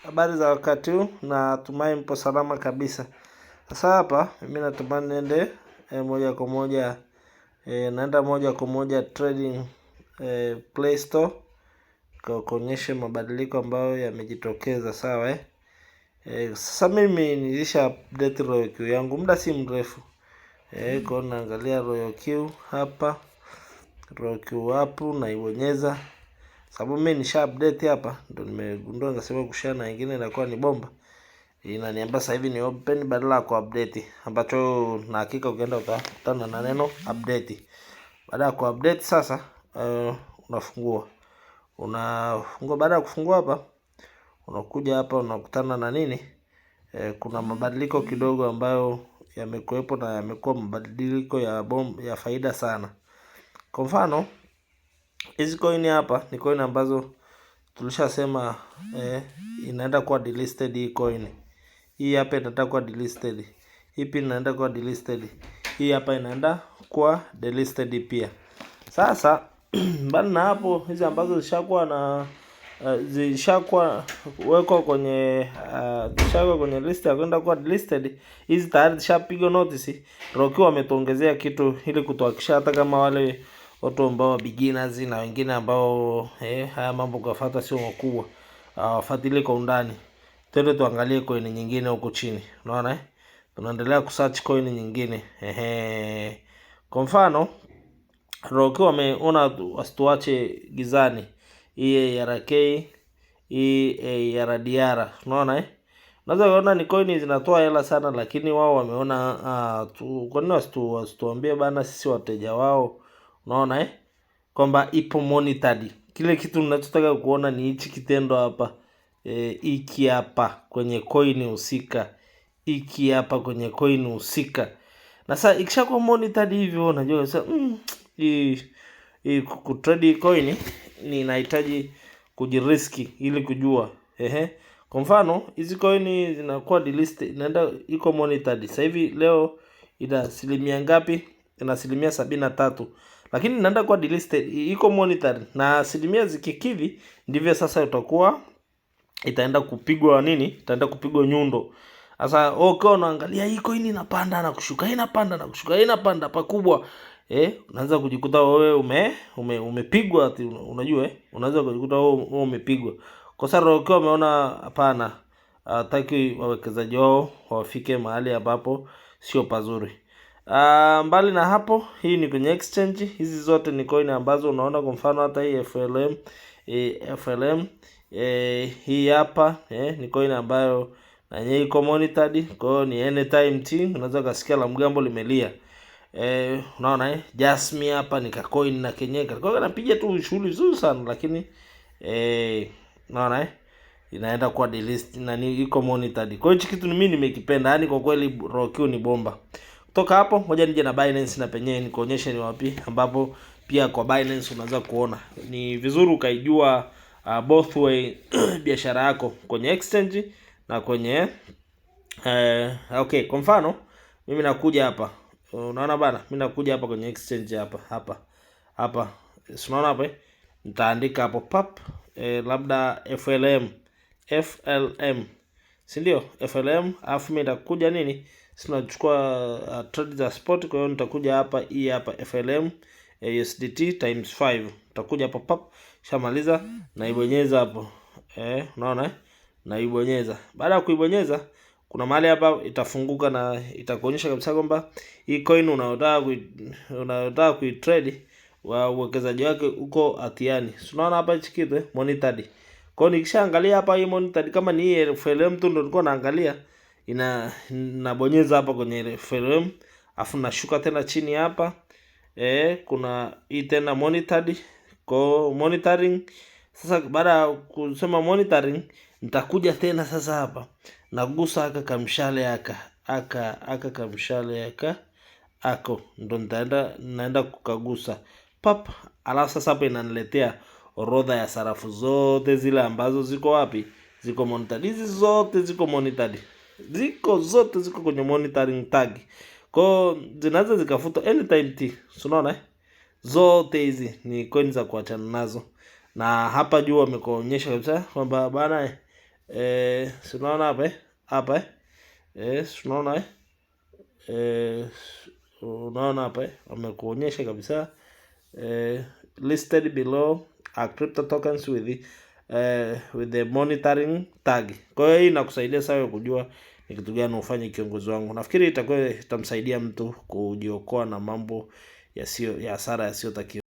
Habari za wakati huu, natumai mpo salama kabisa. Sasa hapa mimi natamani niende moja kwa moja naenda moja kwa moja trading Play Store kwa kuonyesha mabadiliko ambayo yamejitokeza, sawa sasa mimi nilisha update Royal Q yangu muda si mrefu. Kwa naangalia Royal Q hapa. Royal Q hapo naibonyeza. Sababu mimi nisha update hapa, ndio nimegundua ngasema kushare na wengine inakuwa ni bomba. Inaniambia sasa hivi ni open badala ya ku-update, ambacho na hakika ukienda utakutana na neno update. Baada ya ku-update sasa unafungua. Baada ya kufungua hapa, unakuja hapa unakutana na nini? Kuna mabadiliko kidogo ambayo yamekuwepo na yamekuwa mabadiliko ya faida sana. Kwa mfano, hizi coin hapa ni coin ambazo tulishasema inaenda kuwa delisted. Hii coin hii hapa inaenda kuwa delisted. Hii pia inaenda kuwa delisted. Hii hapa inaenda kuwa delisted pia. Sasa mbali na hapo, hizi ambazo zishakuwa wekwa kwenye list ya kwenda kuwa delisted, hizi tayari zishapigwa notice. Roki wametuongezea kitu ili kutuhakikisha hata kama wale watu ambao beginners na wengine ambao haya mambo kufuata sio makubwa, wafuatilie kwa undani. Twende tuangalie coin nyingine huko chini. Unaona tunaendelea kusearch coin nyingine. Kwa mfano, Roki wameona wasituache gizani. Hii ARK, hii ARDR. Unaona unaweza kuona ni coin zinatoa hela sana, lakini wao wameona kwa nini wasituambie bana sisi wateja wao. Unaona kwamba ipo monitored. Kile kitu ninachotaka kuona ni hichi kitendo hapa. Iki hapa kwenye coin husika. Iki hapa kwenye coin husika. Na sasa ikishakuwa monitored hivyo, unajua sasa kutrade coin ni inahitaji kujiriski ili kujua. Kwa mfano, hizi coin zinakuwa delisted, inaenda iko monitored. Sasa hivi leo ina asilimia ngapi? Ina asilimia 73. Lakini inaenda kuwa delisted, iko monitored, na asilimia zikikidhi ndivyo sasa utakuwa itaenda kupigwa nini? Itaenda kupigwa nyundo. Sasa okay, unaangalia hii coin inapanda na kushuka, inapanda na kushuka, inapanda pakubwa. Unaanza kujikuta wewe umepigwa ati unajua unaanza kujikuta wewe umepigwa. Kwa sababu Roki wameona hapana, hataki wawekezaji wao wafike mahali ambapo sio pazuri. Mbali na hapo, hii ni kwenye exchange. Hizi zote ni coin ambazo unaona, kwa mfano hata hii FLM hii hapa ni coin ambayo na yeye iko monitored. Kwa hiyo ni anytime thing, unaweza kusikia la mgambo limelia. Unaona Jasmine hapa ni coin na kenyeka. Kwa hiyo anapiga tu shughuli nzuri sana, lakini unaona inaenda kwa delist na ni iko monitored. Kwa hiyo kitu mimi nimekipenda, yani kwa kweli Roki ni bomba. Kutoka hapo ngoja nije na Binance na penyewe nikuonyeshe ni wapi ambapo pia kwa Binance unaweza kuona. Ni vizuri ukaijua both way biashara yako kwenye exchange na kwenye okay, kwa mfano mimi nakuja hapa. Unaona bana, mimi nakuja hapa kwenye exchange hapa. Unaona hapa nitaandika hapo pap labda FLM, si ndio? FLM, alafu mimi nitakuja nini? Tunachukua trade za spot. Kwa hiyo nitakuja hapa, hii hapa FLM USDT times 5. Nitakuja hapa pap, shamaliza naibonyeza hapo. Unaona naibonyeza. Baada ya kuibonyeza, kuna mahali hapa itafunguka na itakuonyesha kabisa kwamba hii coin unayotaka kuitrade wa uwekezaji wake uko hatiani. Unaona hapa hichi kitu monitored. Kwa hiyo nikishaangalia hapa hii monitored, kama ni hii FLM tu ndio nilikuwa naangalia, nabonyeza hapa kwenye FLM, afu nashuka tena chini hapa. Kuna hii tena monitored. Kwa monitoring sasa, baada ya kusema monitoring, nitakuja tena sasa hapa nagusa aka kamshale kamshale ako ndo naenda kukagusa pap. Alafu sasa hapa inaniletea orodha ya sarafu zote zile ambazo ziko wapi, ziko monitored. Hizi zote ziko monitored, zote ziko kwenye monitoring tag. Kwa zinaweza zikafuta anytime t. Unaona zote hizi ni coins za kuachana nazo. Na hapa juu wamekuonyesha kabisa kwamba bana unaona hapa unaona unaona hapa wamekuonyesha kabisa listed below are crypto tokens with the monitoring tag. Kwa hiyo hii inakusaidia sana kujua ni kitu gani ufanye, kiongozi wangu. Nafikiri itamsaidia mtu kujiokoa na mambo ya hasara yasiyotakiwa.